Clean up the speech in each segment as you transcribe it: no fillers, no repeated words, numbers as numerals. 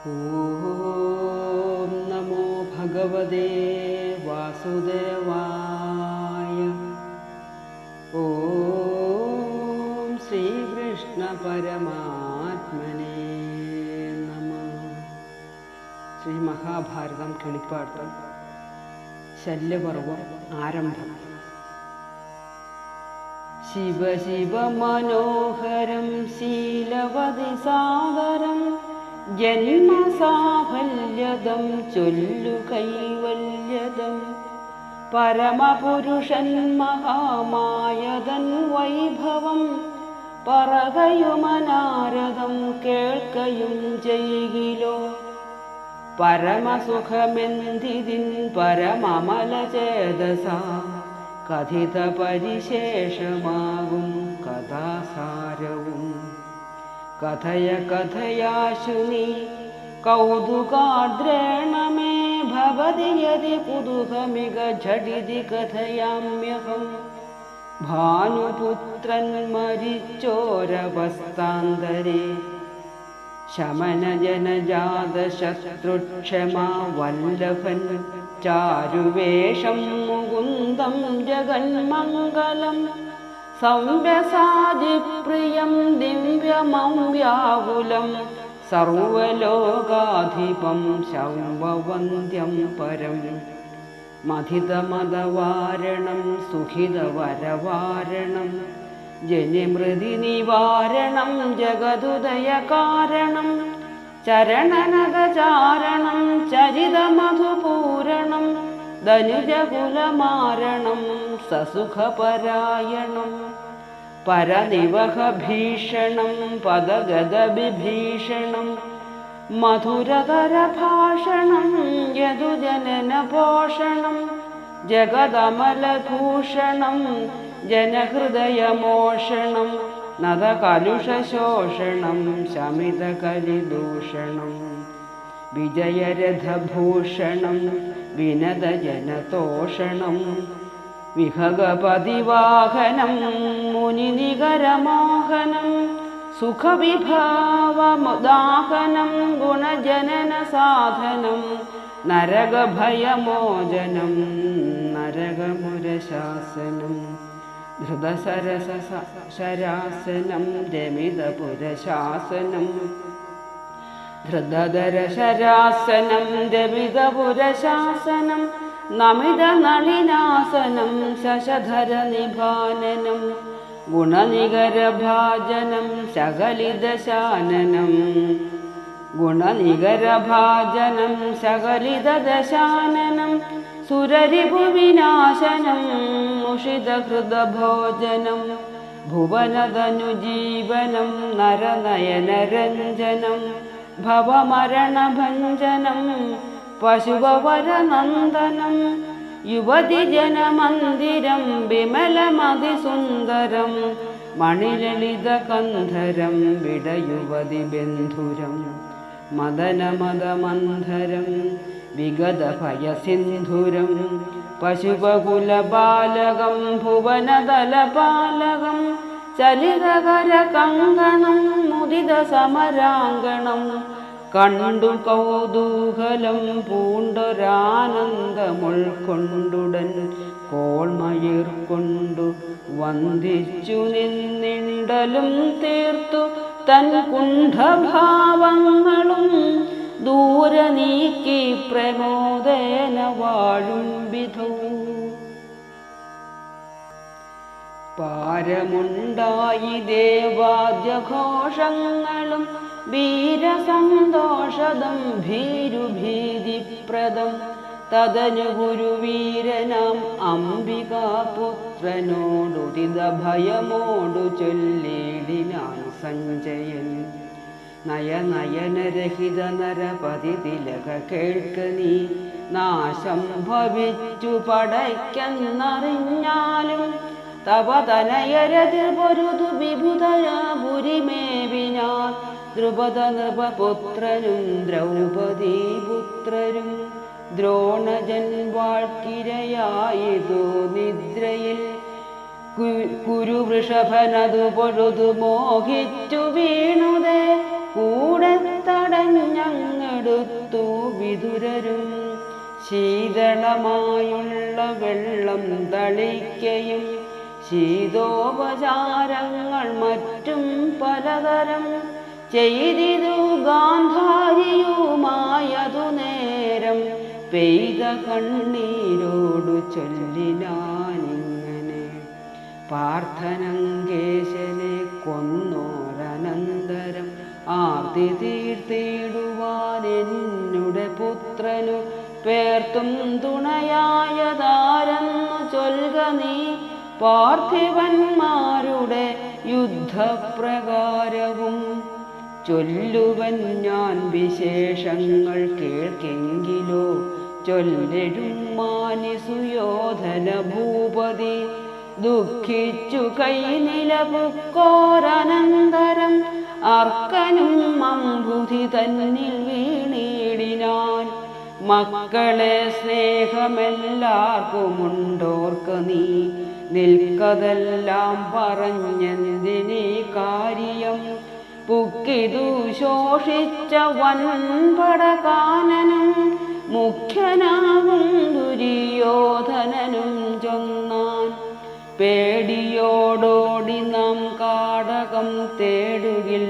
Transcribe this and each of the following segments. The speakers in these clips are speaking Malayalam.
ഓം നമോ ഭഗവതേ വാസുദേവായ. ഓം ശ്രീകൃഷ്ണ പരമാത്മനേ നമഃ. ശ്രീ മഹാഭാരതം കിളിപ്പാട്ട് ശല്യപർവം ആരംഭം. ശിവ ശിവ മനോഹരം ശീലവതി സാദരം ജന്മസാഫല്യദം ചൊല്ലു കൈവല്യദം പരമപുരുഷൻ മഹാമായതൻ വൈഭവം പറകയുമനാരദം കേൾക്കയും ചെയ്കിലോ. പരമസുഖമെന്തിതിൻ പരമമലചേതസ കഥിത പരിശേഷമാകും കഥാസാരവും. കഥയ കഥയാശുനി കൗതുകാദ്രേണ മേ ഭവതി യദി കുതുകമിക ഝടിതി കഥയാമ്യഹം. ഭാനുപുത്രൻ മരിച്ചോരവസ്ഥാന്തരേ ശമനജനജാത ശത്രുക്ഷമാ വല്ലഭൻ ചാരുവേഷം മുകുന്ദം ജഗന്മംഗലം സംവ്യസാദിപ്രിയം ദിവ്യമൗവ്യാകുലം സർവലോകാധിപം ശൗവവന്ദ്യം പരം. മഥിതമതവാരണം സുഖിതവരവാരണം ജനിമൃതിനിവാരണം ജഗതുദയകാരണം ചരണനഗചാരണം ചരിതമധുപൂരണം ധനുജകുലമാരണം സസുഖപരായണം പരനിവഹഭീഷണം പദഗദവിഭീഷണം മധുരകരഭാഷണം യദുജനനപോഷണം ജഗദമലഭൂഷണം ജനഹൃദയമോഷണം നദകലുഷശോഷണം ശമിതകലിദൂഷണം വിജയരഥഭൂഷണം വിനദജനതോഷണം വിഹഗപതിവാഹനം മുനിനികരമോഹനം സുഖവിഭാവമുദാഹനം ഗുണജനനസാധനം നരകഭയമോചനം നരകമുരശാസനം ധൃതസരസശരാസനം രമിതപുരശാസനം ധൃതധരശരാസനം രമിതപുരശാസനം നമിതനളിനാസനം ശശധരനിഭാനനം ഗുണനികരഭാജനം ശകലിതശാനനം ഗുണനികരഭാജനം ശകലിതദശാനനം സുരരിപുവിനാശനം മുഷിതഹൃദഭോജനം ഭുവനതനുജീവനം നരനയനരഞ്ജനം ഭവമരണഭഞ്ജനം പശുവരനന്ദനം യുവതിജനമന്ദിരം വിമലമതിസുന്ദരം മണിലളിതകന്ധരം വിടയുവതിബന്ധുരം മദനമദമന്ധരം വിഗതഭയസിന്ധുരം പശുപകുലബാലകം ഭുവനതലപാലകം ചലിതകരകങ്കണം മുദിതസമരാങ്കണം കണ്ടു കൗതൂഹലം പൂണ്ടൊരാനന്ദമുൾക്കൊണ്ടുടൻ കോൾമയിർക്കൊണ്ടു വന്ദിച്ചു നിന്നിണ്ടലും തീർത്തു തൻ കുണ്ഠഭാവങ്ങളും ദൂരെ നീക്കി പ്രമോദേന വാഴും വിധൗ. പാരമുണ്ടായി ദേവാദ്യഘോഷങ്ങളും വീരസന്തോഷദം ഭീരുഭീതിപ്രദം തദനു ഗുരുവീരനാം അംബികാപുത്രനോടുദിതഭയമോടു ചൊല്ലിടിനാൻ സഞ്ജയൻ. നയനയനരഹിത നരപതി തിലക കേൾക്ക നീ നാശം ഭവിച്ചു പടയ്ക്കെന്നറിഞ്ഞാലും തവ തനയരതിർ പൊരുതു വിഭുതരാപുരിമേവിനാർ ദ്രുപദ നൃപപുത്രനും ദ്രൗപദീപുത്രരും ദ്രോണജൻ വാഴ്ക്കിരയായതു നിദ്രയിൽ കുരുവൃഷഭനതു പൊഴുതു മോഹിച്ചു വീണുതേ കൂടെ തടഞ്ഞങ്ങൾ തിരഞ്ഞെടുത്തു വിതുരരും. ശീതളമായുള്ള വെള്ളം തളിക്കയും ശീതോപചാരങ്ങൾ മറ്റും പലതരം ചെയ്തിതു ഗാന്ധാരിയുമായതു നേരം. പെയ്ത കണ്ണീരോടു ചൊല്ലിനാനിങ്ങനെ, പാർത്ഥനങ്കേശനെ കൊന്നോരനന്തരം ആർത്തി തീർത്തിടുവാൻ എന്നുടെ പുത്രനു പേർത്തും തുണയായതാരെന്നു ചൊൽക നീ. പാർത്ഥിവന്മാരുടെ യുദ്ധപ്രകാരവും ചൊല്ലുവൻ ഞാൻ വിശേഷങ്ങൾ കേൾക്കെങ്കിലോ. ചൊല്ലിടും മാനിസുയോധന ഭൂപതി, ദുഃഖിച്ചു കൈനിലപുക്കോരനന്തരം അർക്കനും അംബുധി തന്നിൽ വീണിടിനാൻ. മക്കളെ സ്നേഹമെല്ലാർക്കുമുണ്ടോർക്ക നീ, നിൽക്കതെല്ലാം പറഞ്ഞെന്തിനീ കാര്യം. പുക്കിതു ശോഷിച്ച വൻപടകാനനും മുഖ്യനാകും ദുര്യോധനനും ചൊന്നാൻ. പേടിയോടോടി നാം കാടകം തേടുകിൽ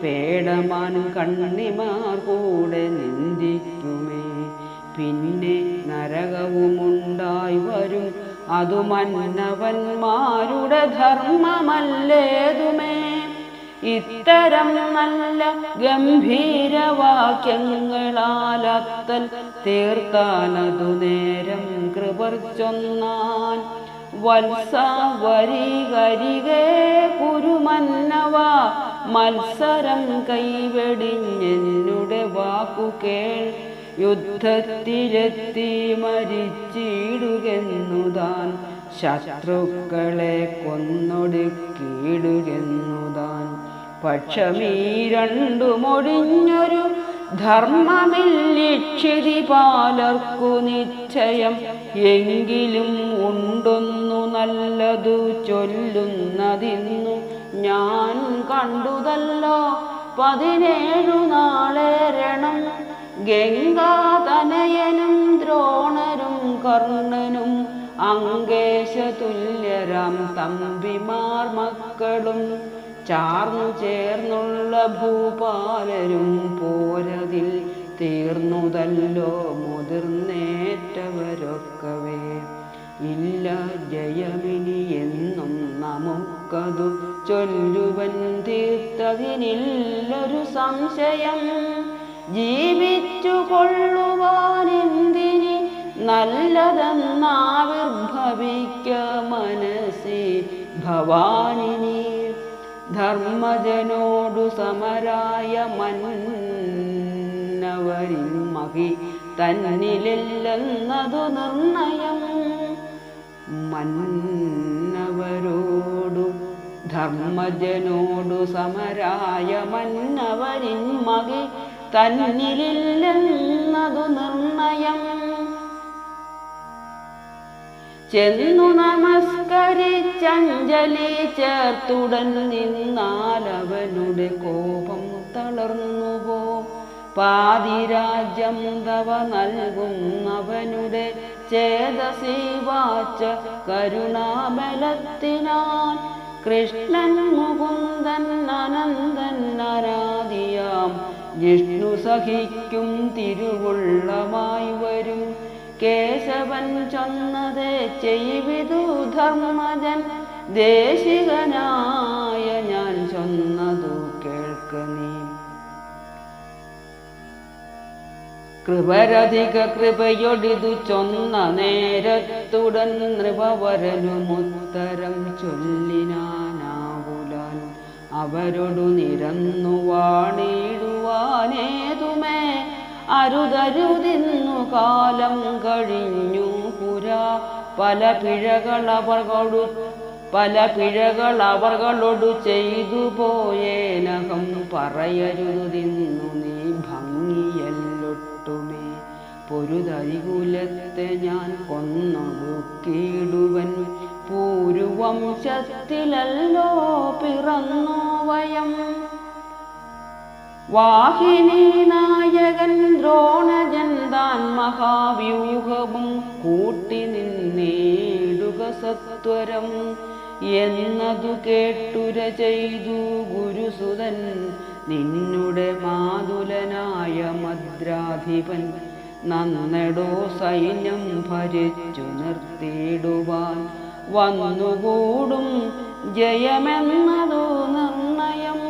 പേടമാൻ കണ്ണിമാർ കൂടെ നിന്ദിക്കുമേ. പിന്നെ നരകവുമുണ്ടായി വരും, അതു മന്നവന്മാരുടെ ധർമ്മമല്ലേതുമേ. ഇത്തരം നല്ല ഗംഭീരവാക്യങ്ങളാലത്തൽ തീർത്താനതു നേരം കൃപർ ചൊന്നാൻ. വത്സ വരികരികേ കുരുമന്നവ, മത്സരം കൈവെടിഞ്ഞെന്നുടെ വാക്കു കേൾ. യുദ്ധത്തിലെത്തി മരിച്ചിടുകെന്നുതാൻ, ശത്രുക്കളെ കൊന്നൊടുക്കിയിടുകെന്നുതാൻ. പക്ഷമീ രണ്ടുമൊഴിഞ്ഞൊരു ധർമ്മമില്ലിക്ഷിതി പാലർക്കു നിശ്ചയം. എങ്കിലും ഉണ്ടൊന്നു നല്ലതു ചൊല്ലുന്നതിന്നു ഞാൻ കണ്ടുതല്ലോ. 17 നാളേരണം ഗംഗാതനയനും ദ്രോണരും കർണനും അങ്കേശതുല്യരാം തമ്പിമാർ മക്കളും ചാർന്നു ചേർന്നുള്ള ഭൂപാലരും പോരതിൽ തീർന്നുതല്ലോ മുതിർന്നേറ്റവരൊക്കവേ. ഇല്ല ജയമിനി എന്നും നമുക്കതു ചൊല്ലുവൻ തീർത്തതിനില്ലൊരു സംശയം. ജീവിച്ചു കൊള്ളുവാനെന്തിനി നല്ലതെന്നാവിർഭവിക്ക മനസ്സി ഭവാനിനി. ധർമ്മജനോടു സമരായ മന്നവരിൻ മഹി തന്നിലെല്ലെന്നതു നിർണയം. മന്നവരോടു ധർമ്മജനോടു സമരായ മന്നവരിൻ മഹി തന്നിലില്ലെന്നതു നിർണയം. ചെന്നു നമസ്കരിച്ചഞ്ജലി ചേർത്തുടൻ നിന്നാലവനുടെ കോപം തളർന്നുപോ. പാതിരാജ്യം തവ നൽകുന്നവനുടെ ചേതസി വാച്ച കരുണാബലത്തിനാൽ. കൃഷ്ണൻ മുകുന്ദൻ അനന്തൻ അനാദിയാം ജിഷ്ണു സഹിക്കും തിരുവുള്ളമായി വരും. കേശവൻ ചൊന്നതേ ചെയ്വിതു ധർമ്മജൻ, ദേശികനായ ഞാൻ ചൊന്നതു കേൾക്ക നീ. കൃപരധിക കൃപയൊടിതു ചൊന്ന നേരത്തുടൻ നൃപവരനുമുത്തരം ചൊല്ലിനാനാവുലാൻ. അവരോടു നിരന്നു വാണിടുവാനേതുമേ അരുതരുതിന്നു കാലം കഴിഞ്ഞു പുരാ. പല പിഴകൾ അവർകളോടു ചെയ്തു പോയേനകം പറയരുതിന്നു നീ ഭംഗിയല്ലൊട്ടുമേ. പൊരുതരികുലത്തെ ഞാൻ കൊന്നൊടുക്കിയിടുവൻ, പൂരുവംശത്തിലല്ലോ പിറന്നു വയം. വാഹിനി നായകൻ സത്വരം എന്നതു കേട്ടുര ചെയ്തു ഗുരുസുതൻ നിന്നുടെ മാതുലനായ മദ്രാധിപൻ നന്നെടോ സൈന്യം ഭരിച്ചു നിർത്തിയിടുവാൻ വന്നുകൂടും ജയമെന്നതു നിർണയം